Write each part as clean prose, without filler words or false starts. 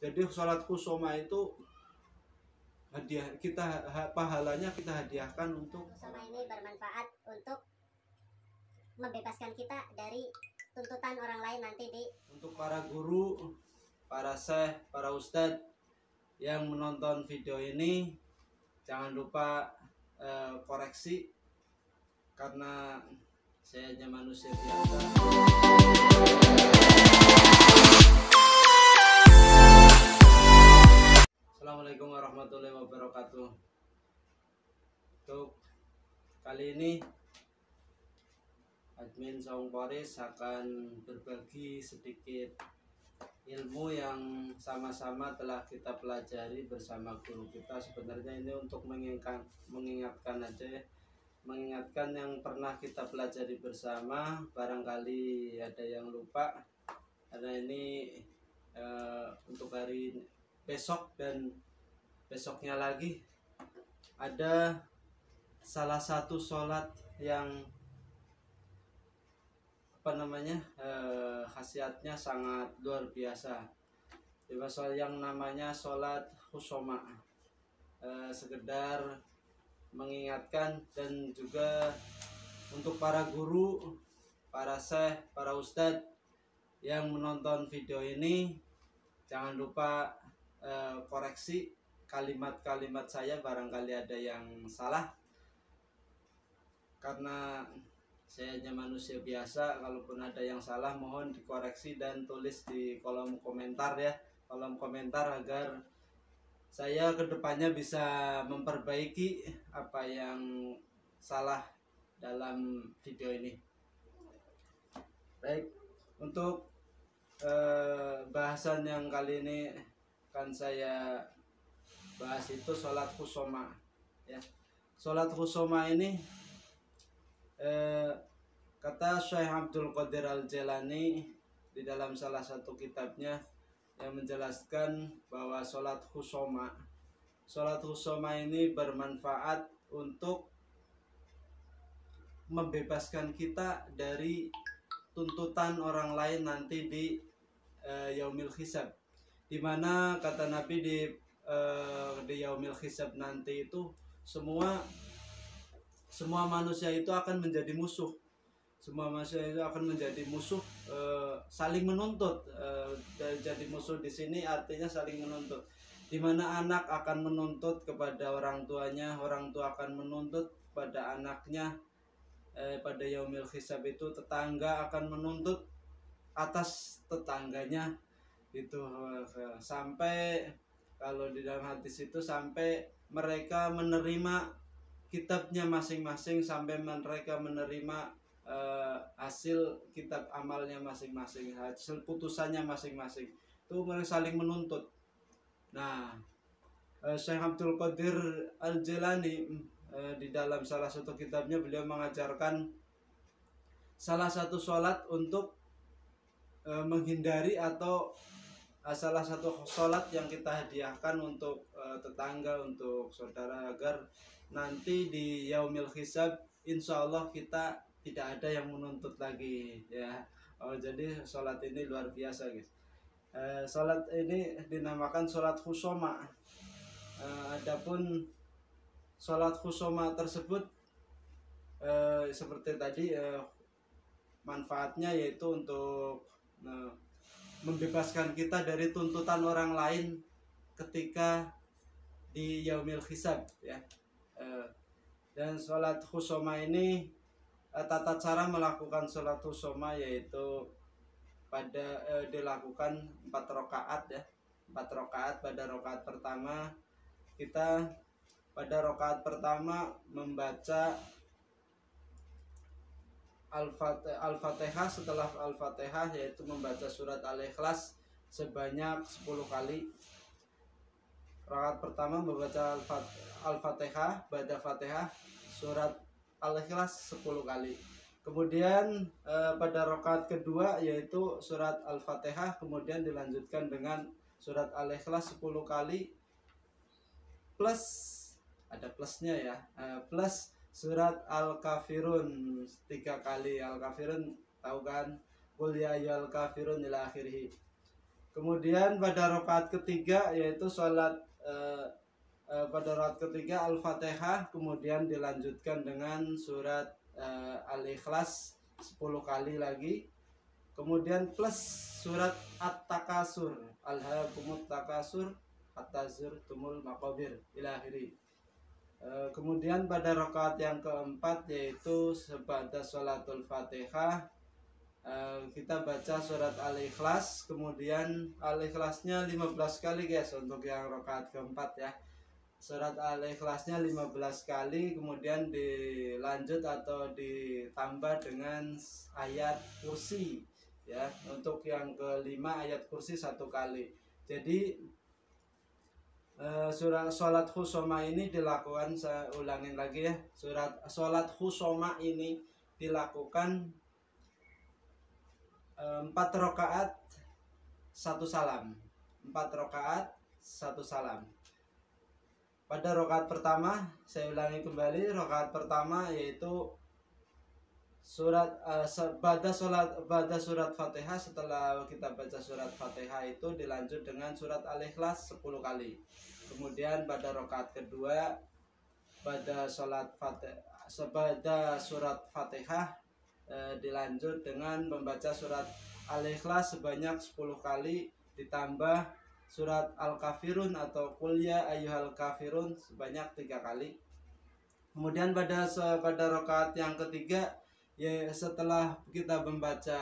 Jadi sholat khusoma itu hadiah kita, pahalanya kita hadiahkan untuk khusoma ini bermanfaat untuk membebaskan kita dari tuntutan orang lain nanti untuk para guru, para syekh, para ustadz yang menonton video ini. Jangan lupa koreksi, karena saya hanya manusia biasa. Assalamualaikum warahmatullahi wabarakatuh. Untuk kali ini admin Saung Poris akan berbagi sedikit ilmu yang sama-sama telah kita pelajari bersama guru kita. Sebenarnya ini untuk mengingatkan aja ya, mengingatkan yang pernah kita pelajari bersama. Barangkali ada yang lupa, karena ini untuk hari besok dan besoknya lagi ada salah satu sholat yang khasiatnya sangat luar biasa, yang namanya sholat khusoma. Sekedar mengingatkan, dan juga untuk para guru, para syekh, para ustadz yang menonton video ini, jangan lupa koreksi kalimat-kalimat saya, barangkali ada yang salah, karena saya hanya manusia biasa. Kalaupun ada yang salah, mohon dikoreksi dan tulis di kolom komentar ya, kolom komentar, agar saya kedepannya bisa memperbaiki apa yang salah dalam video ini. Baik, untuk bahasan yang kali ini akan saya bahas itu sholat khusoma ya. Sholat khusoma ini kata Syekh Abdul Qadir Al-Jailani di dalam salah satu kitabnya yang menjelaskan bahwa sholat khusoma ini bermanfaat untuk membebaskan kita dari tuntutan orang lain nanti di yaumil hisab, dimana kata Nabi di yaumil hisab nanti itu semua manusia itu akan menjadi musuh. Semua manusia itu akan menjadi musuh, saling menuntut. Dan jadi musuh di sini artinya saling menuntut, dimana anak akan menuntut kepada orang tuanya, orang tua akan menuntut pada anaknya. Pada yaumil hisab itu tetangga akan menuntut atas tetangganya itu, sampai kalau di dalam hadis itu sampai mereka menerima kitabnya masing-masing, sampai mereka menerima hasil kitab amalnya masing-masing, hasil putusannya masing-masing, itu mereka saling menuntut. Nah, Syekh Abdul Qadir Al-Jailani di dalam salah satu kitabnya, beliau mengajarkan salah satu sholat untuk menghindari, atau salah satu sholat yang kita hadiahkan untuk tetangga, untuk saudara, agar nanti di yaumil hisab insya Allah kita tidak ada yang menuntut lagi ya. Jadi sholat ini luar biasa guys. Sholat ini dinamakan sholat khusoma. Adapun sholat khusoma tersebut seperti tadi, manfaatnya yaitu untuk membebaskan kita dari tuntutan orang lain ketika di yaumil hisab ya. Dan sholat khusoma ini, tata cara melakukan sholat khusoma yaitu dilakukan 4 rakaat ya. 4 rakaat. Pada rakaat pertama kita membaca Al-Fatihah. Setelah Al-Fatihah yaitu membaca surat Al-Ikhlas sebanyak 10 kali. Rakaat pertama membaca Al-Fatihah, pada Fatihah surat Al-Ikhlas 10 kali. Kemudian pada rakaat kedua yaitu surat Al-Fatihah, kemudian dilanjutkan dengan surat Al-Ikhlas 10 kali, plus ada plusnya ya, plus surat Al-Kafirun 3 kali. Al-Kafirun tahu kan? Qul ya ayyuhal kafirun ila akhirih. Kemudian pada rakaat ketiga yaitu sholat pada rakaat ketiga Al-Fatihah, kemudian dilanjutkan dengan surat Al-Ikhlas 10 kali lagi. Kemudian plus surat At-Takasur, Alhaakumut Takasur, At-Tazur Tumul Maqabir ila akhiri. Kemudian pada rakaat yang keempat yaitu pada sholatul Fatihah, kita baca surat Al-Ikhlas, kemudian Al-Ikhlasnya 15 kali guys untuk yang rakaat keempat ya. Surat Al-Ikhlasnya 15 kali, kemudian dilanjut atau ditambah dengan ayat kursi ya. Untuk yang kelima ayat kursi 1 kali. Jadi sholat khusoma ini dilakukan, saya ulangin lagi ya, sholat khusoma ini dilakukan 4 rakaat 1 salam, 4 rakaat 1 salam. Pada rakaat pertama, saya ulangi kembali, rakaat pertama yaitu pada surat Fatihah. Setelah kita baca surat Fatihah itu dilanjut dengan surat Al-Ikhlas 10 kali. Kemudian pada rakaat kedua pada surat Fatihah dilanjut dengan membaca surat Al-Ikhlas sebanyak 10 kali ditambah surat Al-Kafirun atau Qul ya ayyuhal kafirun sebanyak 3 kali. Kemudian pada rakaat yang ketiga ya, setelah kita membaca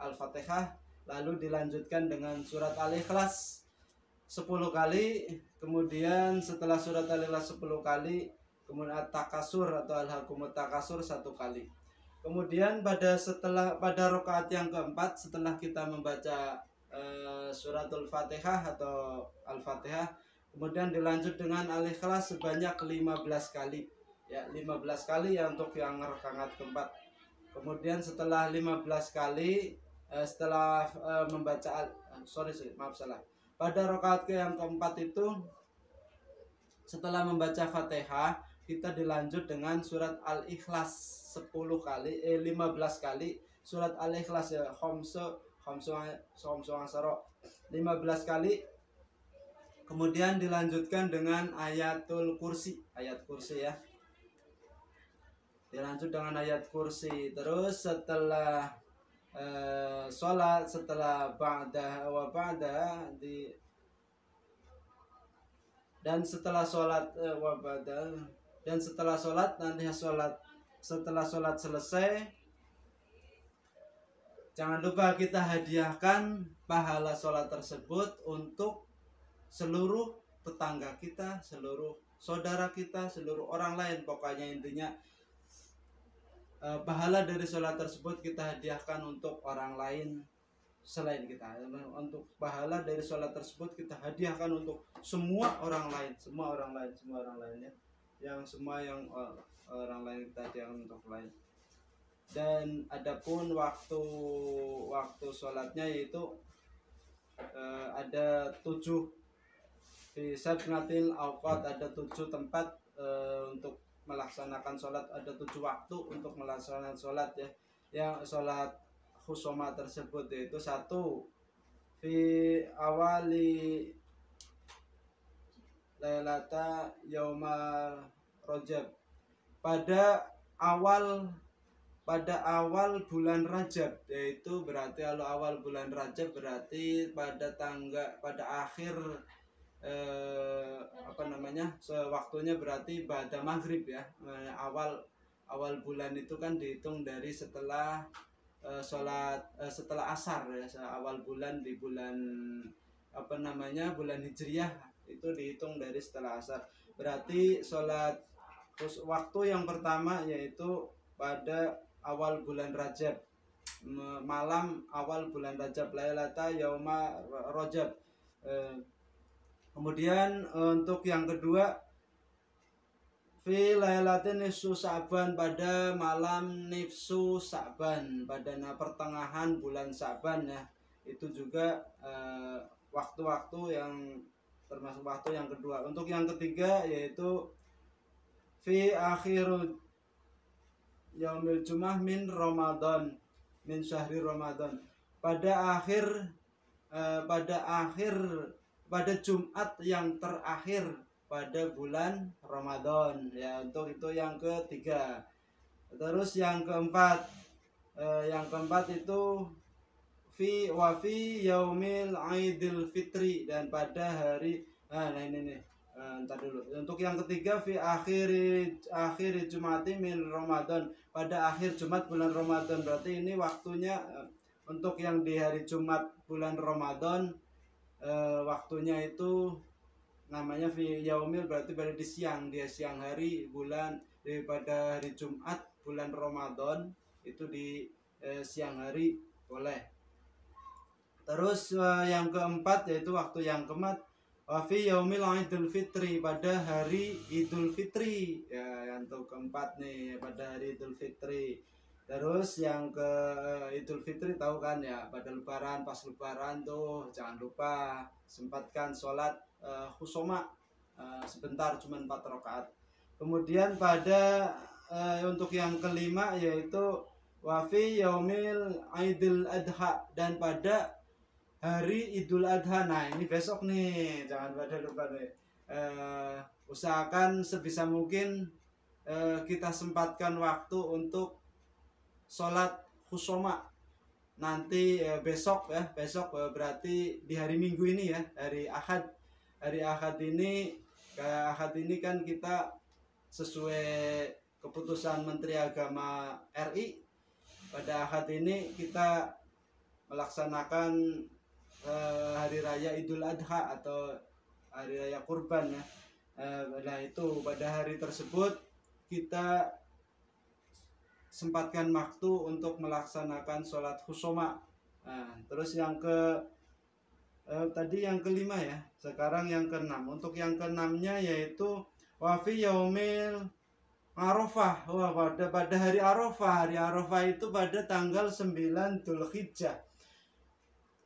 Al-Fatihah lalu dilanjutkan dengan surat Al-Ikhlas 10 kali. Kemudian setelah surat Al-Ikhlas 10 kali, kemudian At-Takasur atau Alhaakumut Takasur 1 kali. Kemudian pada rakaat yang keempat setelah kita membaca suratul Fatihah atau Al-Fatihah, kemudian dilanjut dengan Al-Ikhlas sebanyak 15 kali ya, 15 kali ya untuk yang rakaat keempat. Kemudian setelah 15 kali setelah membaca pada rakaat yang keempat itu setelah membaca Fatihah kita dilanjut dengan surat Al-Ikhlas 15 kali, surat Al-Ikhlas ya 15 kali. Kemudian dilanjutkan dengan ayatul kursi, ayat kursi ya. Dilanjut dengan ayat kursi. Terus setelah sholat, setelah dan setelah sholat setelah sholat selesai, jangan lupa kita hadiahkan pahala sholat tersebut untuk seluruh tetangga kita, seluruh saudara kita, seluruh orang lain. Pokoknya intinya pahala dari sholat tersebut kita hadiahkan untuk orang lain selain kita. Untuk pahala dari sholat tersebut kita hadiahkan untuk semua orang lain ya. Yang orang lain kita hadiahkan untuk lain. Dan adapun waktu sholatnya yaitu ada 7 di sabnatil awqat, ada 7 tempat untuk melaksanakan sholat, ada 7 waktu untuk melaksanakan sholat ya. Yang sholat khusoma tersebut yaitu 1 fi awali lailata yauma Rajab, pada awal bulan Rajab, yaitu berarti kalau awal bulan Rajab berarti pada akhir waktunya berarti pada maghrib ya. Awal bulan itu kan dihitung dari setelah setelah asar ya. Awal bulan di bulan bulan Hijriyah itu dihitung dari setelah asar. Berarti waktu yang pertama yaitu pada awal bulan Rajab, malam awal bulan Rajab, lailata yauma Rajab. Kemudian untuk yang kedua fi lailatin nisfu Sa'ban, pada malam nifsu Sa'ban, pada pertengahan bulan Sa'ban ya. Itu juga waktu-waktu yang termasuk waktu yang kedua. Untuk yang ketiga yaitu fi akhir yaumil jumah min Ramadan, min syahri Ramadan, pada akhir pada Jumat yang terakhir pada bulan Ramadan ya. Untuk itu yang ketiga. Terus yang keempat itu fi yaumil Aidil Fitri, dan pada hari ini nih. Ntar dulu. Untuk yang ketiga fi akhiri Jumati min Ramadan, pada akhir Jumat bulan Ramadan. Berarti ini waktunya untuk yang di hari Jumat bulan Ramadan, waktunya itu namanya fi yaumil, berarti pada di siang, dia siang hari bulan daripada hari Jumat bulan Ramadan itu di siang hari boleh. Terus yang keempat yaitu waktu yang keempat fi yaumil Idul Fitri, pada hari Idul Fitri ya. Yang keempat nih pada hari Idul Fitri. Terus yang ke Idul Fitri tahu kan ya, pada lebaran, pas lebaran tuh jangan lupa sempatkan sholat khusoma sebentar, cuma 4 rakaat. Kemudian pada untuk yang kelima yaitu wafi yaumil Idul Adha, dan pada hari Idul Adha. Nah ini besok nih, jangan pada lupa nih. Usahakan sebisa mungkin kita sempatkan waktu untuk sholat khusoma nanti besok ya. Besok berarti di hari Minggu ini ya, hari Ahad. Hari Ahad ini kan kita sesuai keputusan Menteri Agama RI, pada Ahad ini kita melaksanakan hari raya Idul Adha atau hari raya kurban ya. Nah itu pada hari tersebut kita sempatkan waktu untuk melaksanakan sholat khusoma. Terus yang tadi yang kelima ya, sekarang yang keenam. Untuk yang keenamnya yaitu wafi yaumil Arafah. Pada hari Arafah. Hari Arafah itu pada tanggal 9 Dzulhijjah.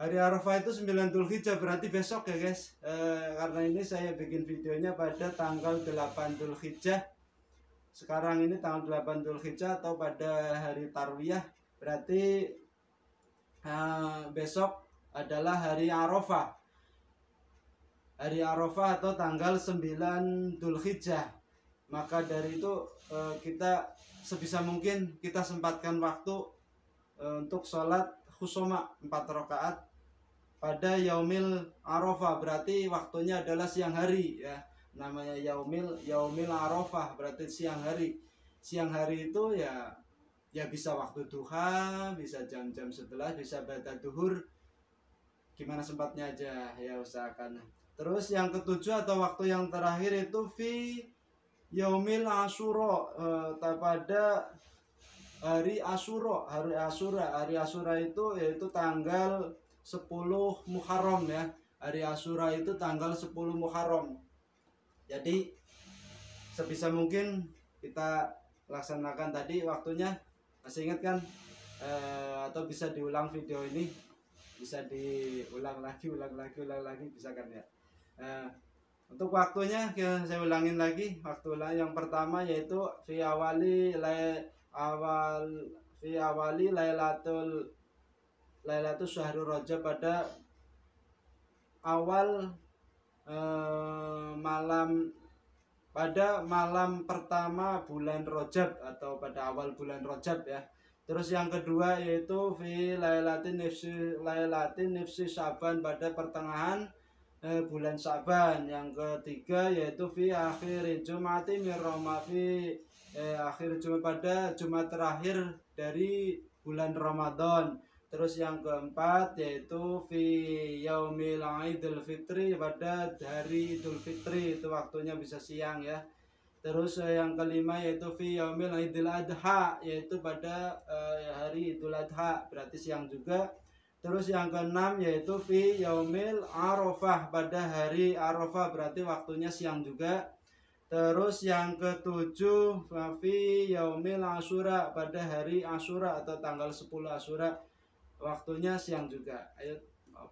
Hari Arafah itu 9 Dzulhijjah, berarti besok ya guys. Karena ini saya bikin videonya pada tanggal 8 Dzulhijjah. Sekarang ini tanggal 8 Dzulhijjah atau pada hari Tarwiyah. Berarti besok adalah hari Arafah. Hari Arafah atau tanggal 9 Dzulhijjah. Maka dari itu kita sebisa mungkin kita sempatkan waktu untuk sholat khusoma 4 rakaat pada yaumil Arafah, berarti waktunya adalah siang hari ya. Namanya yaumil Arafah, berarti siang hari. Siang hari itu ya bisa waktu duha, bisa jam-jam 11, bisa ba'da duhur, gimana sempatnya aja ya usahakan. Terus yang ketujuh atau waktu yang terakhir itu fi yaumil Asyura, pada hari Asyura. Hari Asyura itu yaitu tanggal 10 Muharram ya. Hari Asyura itu tanggal 10 Muharram. Jadi sebisa mungkin kita laksanakan tadi waktunya. Masih ingat kan? Atau bisa diulang video ini, bisa diulang lagi bisa kan ya. Untuk waktunya saya ulangin lagi. Waktu yang pertama yaitu fi awali Lailatul Syahrul Rajab, pada awal malam pertama bulan Rajab atau pada awal bulan Rajab ya. Terus yang kedua yaitu fi lailatin nifsi Syaban, pada pertengahan bulan Syaban. Yang ketiga yaitu fi akhir Jumati min Ramadan, akhir Jumat, pada Jumat terakhir dari bulan Ramadan. Terus yang keempat yaitu fi yaumil Idul Fitri, pada hari Idul Fitri, itu waktunya bisa siang ya. Terus yang kelima yaitu fi yaumil Idul Adha, yaitu pada hari Idul Adha, berarti siang juga. Terus yang keenam yaitu fi yaumil Arafah, pada hari Arafah, berarti waktunya siang juga. Terus yang ketujuh fi yaumil Asyura, pada hari Asyura atau tanggal 10 Asyura, waktunya siang juga. Ayo,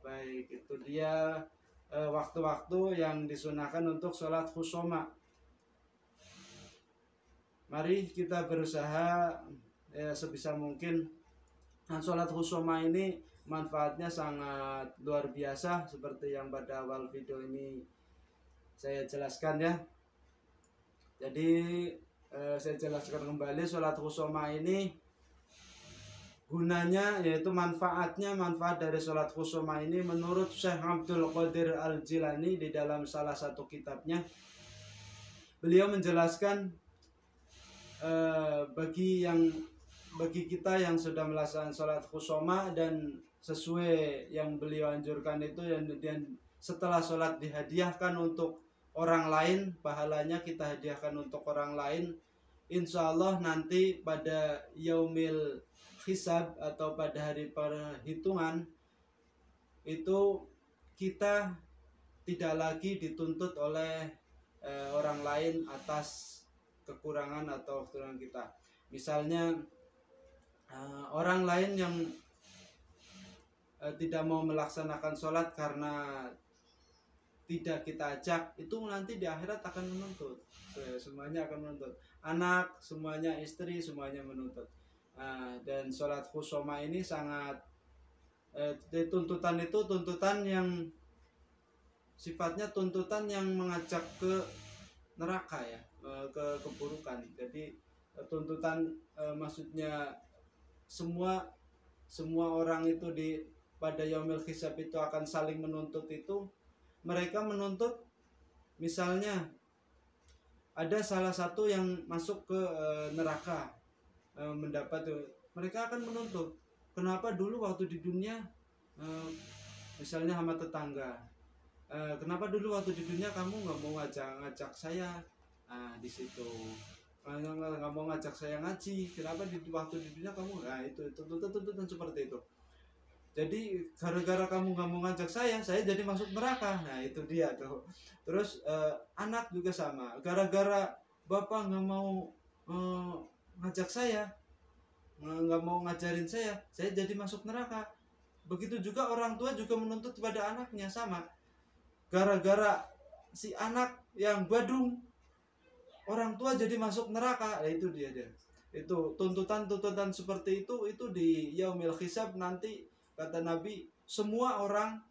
baik, itu dia waktu-waktu yang disunahkan untuk sholat khusoma. Mari kita berusaha sebisa mungkin sholat khusoma ini manfaatnya sangat luar biasa seperti yang pada awal video ini saya jelaskan ya. Jadi saya jelaskan kembali, sholat khusoma ini gunanya yaitu manfaat dari sholat khusoma ini menurut Syekh Abdul Qadir Al-Jilani di dalam salah satu kitabnya, beliau menjelaskan bagi kita yang sudah melaksanakan sholat khusoma dan sesuai yang beliau anjurkan itu, dan setelah sholat dihadiahkan untuk orang lain, pahalanya kita hadiahkan untuk orang lain, insya Allah nanti pada yaumil hisab atau pada hari perhitungan itu kita tidak lagi dituntut oleh orang lain atas kekurangan atau kekurangan kita. Misalnya orang lain yang tidak mau melaksanakan sholat karena tidak kita ajak, itu nanti di akhirat akan menuntut. Semuanya akan menuntut. Anak, semuanya, istri, semuanya menuntut. Dan sholat khusoma ini sangat tuntutan itu tuntutan yang sifatnya tuntutan yang mengajak ke neraka ya, ke keburukan. Jadi tuntutan maksudnya semua orang itu pada yaumil hisab itu akan saling menuntut. Itu mereka menuntut, misalnya ada salah satu yang masuk ke neraka, mendapat, mereka akan menuntut, kenapa dulu waktu di dunia misalnya sama tetangga, kenapa dulu waktu di dunia kamu nggak mau ngajak saya di situ, nggak mau ngajak saya ngaji, kenapa waktu di dunia kamu, itu tuntutan seperti itu. Jadi gara-gara kamu nggak mau ngajak saya jadi masuk neraka. Nah itu dia tuh. Terus anak juga sama, gara-gara bapak nggak mau ngajak saya, nggak mau ngajarin saya jadi masuk neraka. Begitu juga orang tua juga menuntut kepada anaknya, sama, gara-gara si anak yang badung, orang tua jadi masuk neraka. Nah itu dia. Itu tuntutan seperti itu di yaumil hisab nanti, kata Nabi, semua orang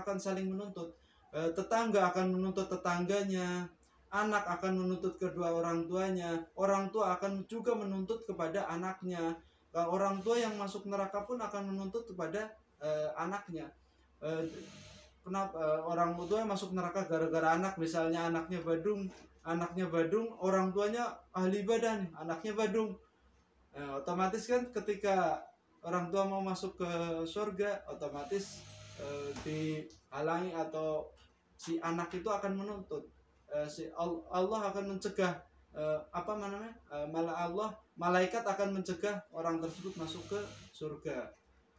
akan saling menuntut. Tetangga akan menuntut tetangganya, anak akan menuntut kedua orang tuanya, orang tua akan juga menuntut kepada anaknya. Orang tua yang masuk neraka pun akan menuntut kepada anaknya. Kenapa orang tua yang masuk neraka gara-gara anak, misalnya anaknya badung, orang tuanya ahli ibadah nih, anaknya badung. Otomatis kan ketika orang tua mau masuk ke surga, otomatis dihalangi, atau si anak itu akan menuntut. Allah akan mencegah malaikat akan mencegah orang tersebut masuk ke surga.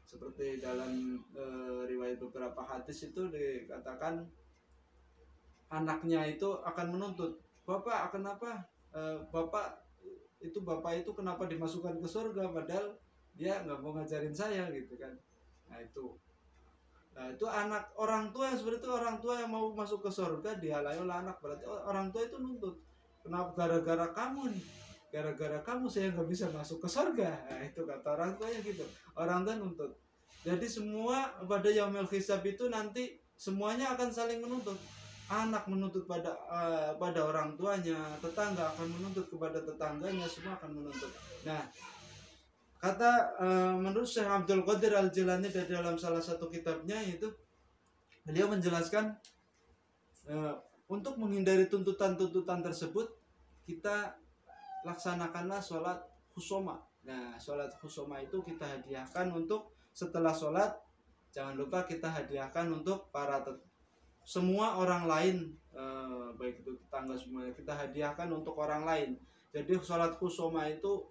Seperti dalam riwayat beberapa hadis itu dikatakan anaknya itu akan menuntut, bapak kenapa bapak itu kenapa dimasukkan ke surga padahal dia nggak mau ngajarin saya gitu kan. Nah itu anak, orang tua yang seperti itu, orang tua yang mau masuk ke surga dihalangi oleh anak, berarti orang tua itu nuntut, kenapa gara-gara kamu saya nggak bisa masuk ke surga. Nah itu kata orang tuanya gitu, orang tua nuntut. Jadi semua pada yaumil hisab itu nanti semuanya akan saling menuntut. Anak menuntut pada orang tuanya, tetangga akan menuntut kepada tetangganya, semua akan menuntut. Nah kata menurut Syekh Abdul Qadir Al-Jilani dari dalam salah satu kitabnya itu, beliau menjelaskan untuk menghindari tuntutan-tuntutan tersebut, kita laksanakanlah sholat khusoma. Nah sholat khusoma itu kita hadiahkan untuk setelah sholat, jangan lupa kita hadiahkan untuk semua orang lain, baik itu tetangga, semuanya kita hadiahkan untuk orang lain. Jadi sholat khusoma itu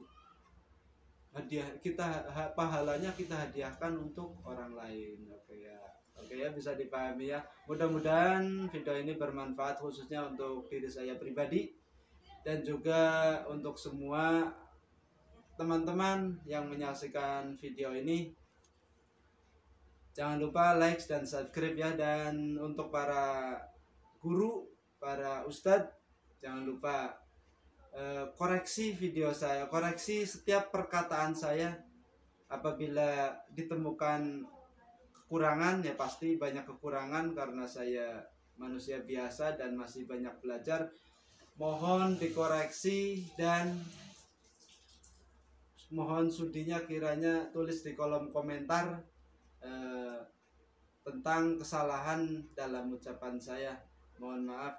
hadiah kita, pahalanya kita hadiahkan untuk orang lain. Oke ya, bisa dipahami ya. Mudah-mudahan video ini bermanfaat khususnya untuk diri saya pribadi dan juga untuk semua teman-teman yang menyaksikan video ini. Jangan lupa like dan subscribe ya. Dan untuk para guru, para ustadz, jangan lupa koreksi video saya, koreksi setiap perkataan saya Apabila ditemukan kekurangan, ya pasti banyak kekurangan karena saya manusia biasa dan masih banyak belajar. Mohon dikoreksi dan mohon sudinya kiranya tulis di kolom komentar tentang kesalahan dalam ucapan saya. Mohon maaf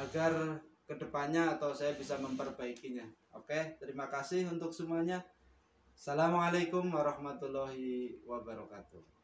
agar kedepannya atau saya bisa memperbaikinya. Oke, terima kasih untuk semuanya. Assalamualaikum warahmatullahi wabarakatuh.